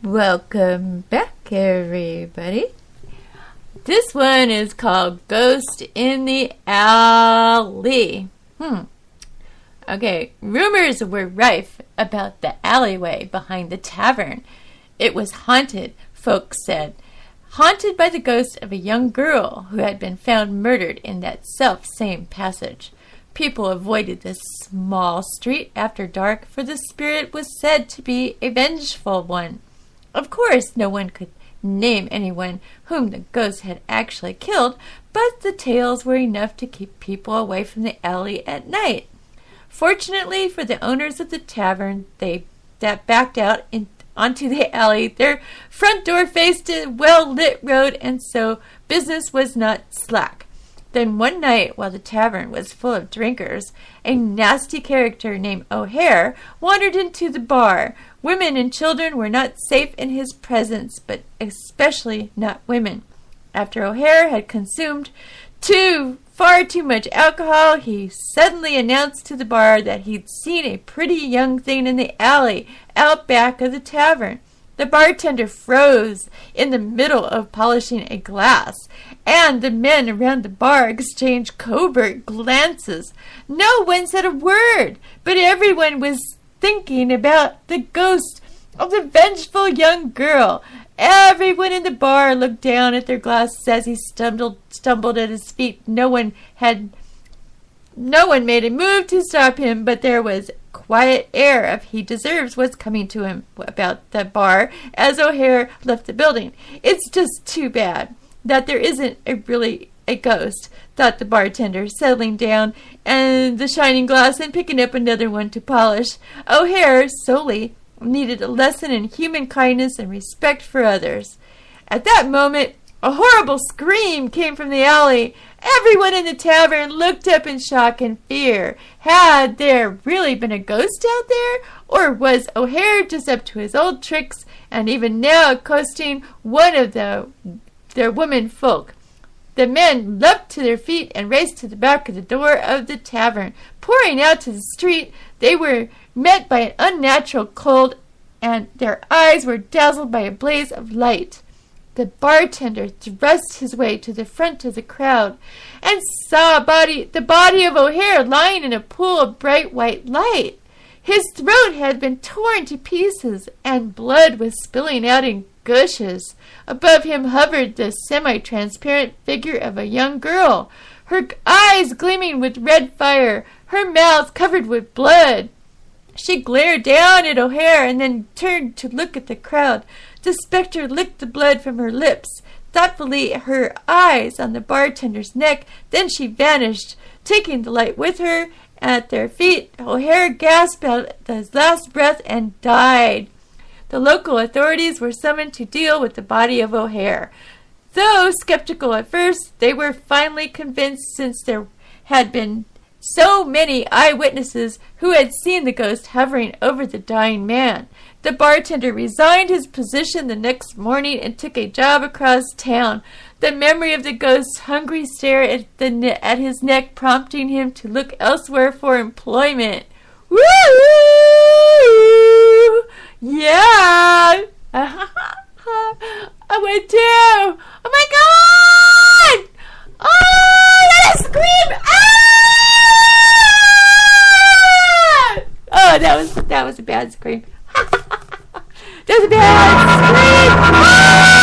Welcome back, everybody. This one is called Ghost in the Alley. Okay, rumors were rife about the alleyway behind the tavern. It was haunted, folks said. Haunted by the ghost of a young girl who had been found murdered in that self-same passage. People avoided this small street after dark, for the spirit was said to be a vengeful one. Of course, no one could name anyone whom the ghost had actually killed, but the tales were enough to keep people away from the alley at night. Fortunately for the owners of the tavern, that backed out onto the alley, their front door faced a well-lit road, and so business was not slack. Then one night, while the tavern was full of drinkers, a nasty character named O'Hare wandered into the bar. Women and children were not safe in his presence, but especially not women. After O'Hare had consumed far too much alcohol, he suddenly announced to the bar that he'd seen a pretty young thing in the alley out back of the tavern. The bartender froze in the middle of polishing a glass, and the men around the bar exchanged covert glances. No one said a word, but everyone was thinking about the ghost of the vengeful young girl. Everyone in the bar looked down at their glasses as he stumbled at his feet. No one made a move to stop him, but there was quiet air of he deserves what's coming to him about the bar as O'Hare left the building. It's just too bad that there isn't really a ghost, thought the bartender, settling down and the shining glass and picking up another one to polish. O'Hare solely needed a lesson in human kindness and respect for others. At that moment, a horrible scream came from the alley. Everyone in the tavern looked up in shock and fear. Had there really been a ghost out there? Or was O'Hare just up to his old tricks and even now accosting one of their women folk? The men leapt to their feet and raced to the back of the door of the tavern. Pouring out to the street, they were met by an unnatural cold, and their eyes were dazzled by a blaze of light. The bartender thrust his way to the front of the crowd and saw the body of O'Hare lying in a pool of bright white light. His throat had been torn to pieces, and blood was spilling out in gushes. Above him hovered the semi-transparent figure of a young girl, her eyes gleaming with red fire, her mouth covered with blood. She glared down at O'Hare and then turned to look at the crowd. The spectre licked the blood from her lips, thoughtfully her eyes on the bartender's neck. Then she vanished, taking the light with her. At their feet, O'Hare gasped out his last breath and died. The local authorities were summoned to deal with the body of O'Hare. Though skeptical at first, they were finally convinced, since there had been so many eyewitnesses who had seen the ghost hovering over the dying man. The bartender resigned his position the next morning and took a job across town, the memory of the ghost's hungry stare at his neck prompting him to look elsewhere for employment. Woo! Yeah! I went too! Oh my God! Oh, let us scream! Ah! Oh, that was a bad scream. That was a bad scream! Ah!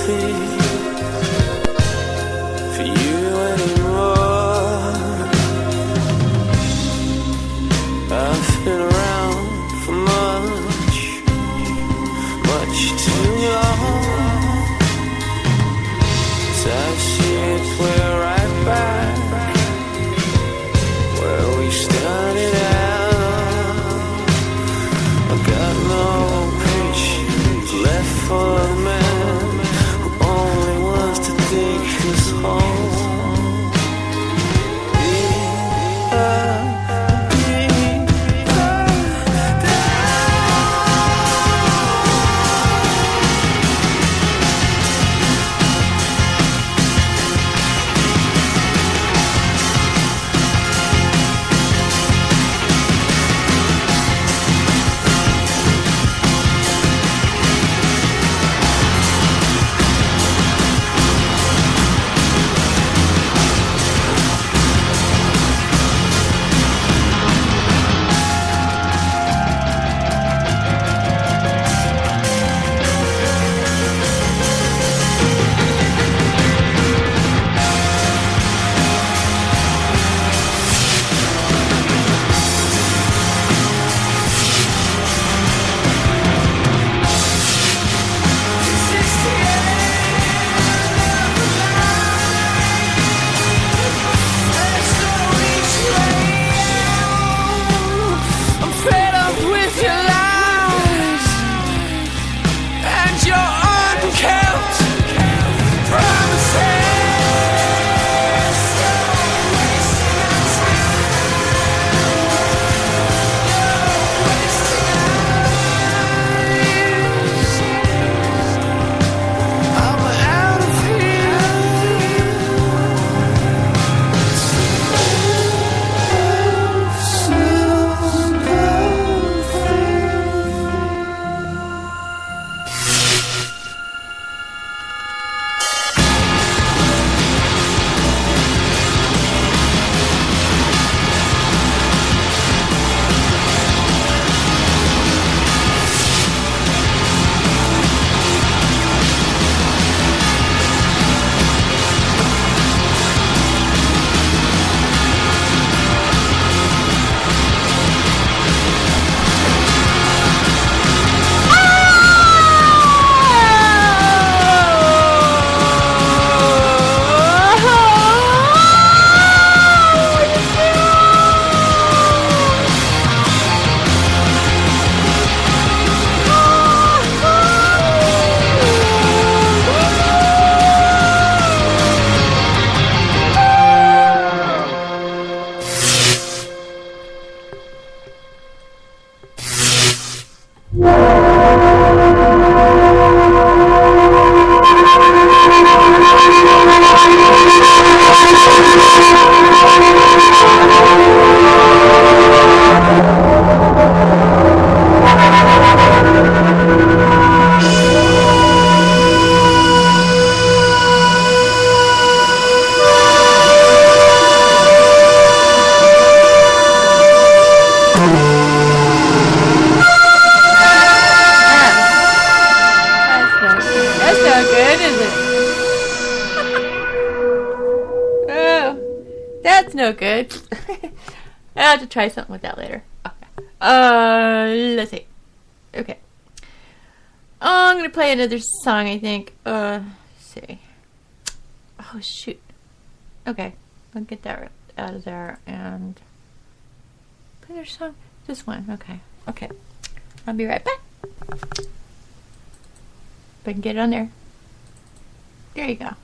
feel for you anymore. I've been around for much too long. So I see it, we're right back where we started out. I've got no patience left for the man who only wants to take us home. No good. I'll have to try something with that later. Okay. Let's see. Okay. Oh, I'm gonna play another song, I think. Let's see. Oh, shoot. Okay. I'll get that out of there and play another song. This one. Okay. Okay. I'll be right back. If I can get it on there. There you go.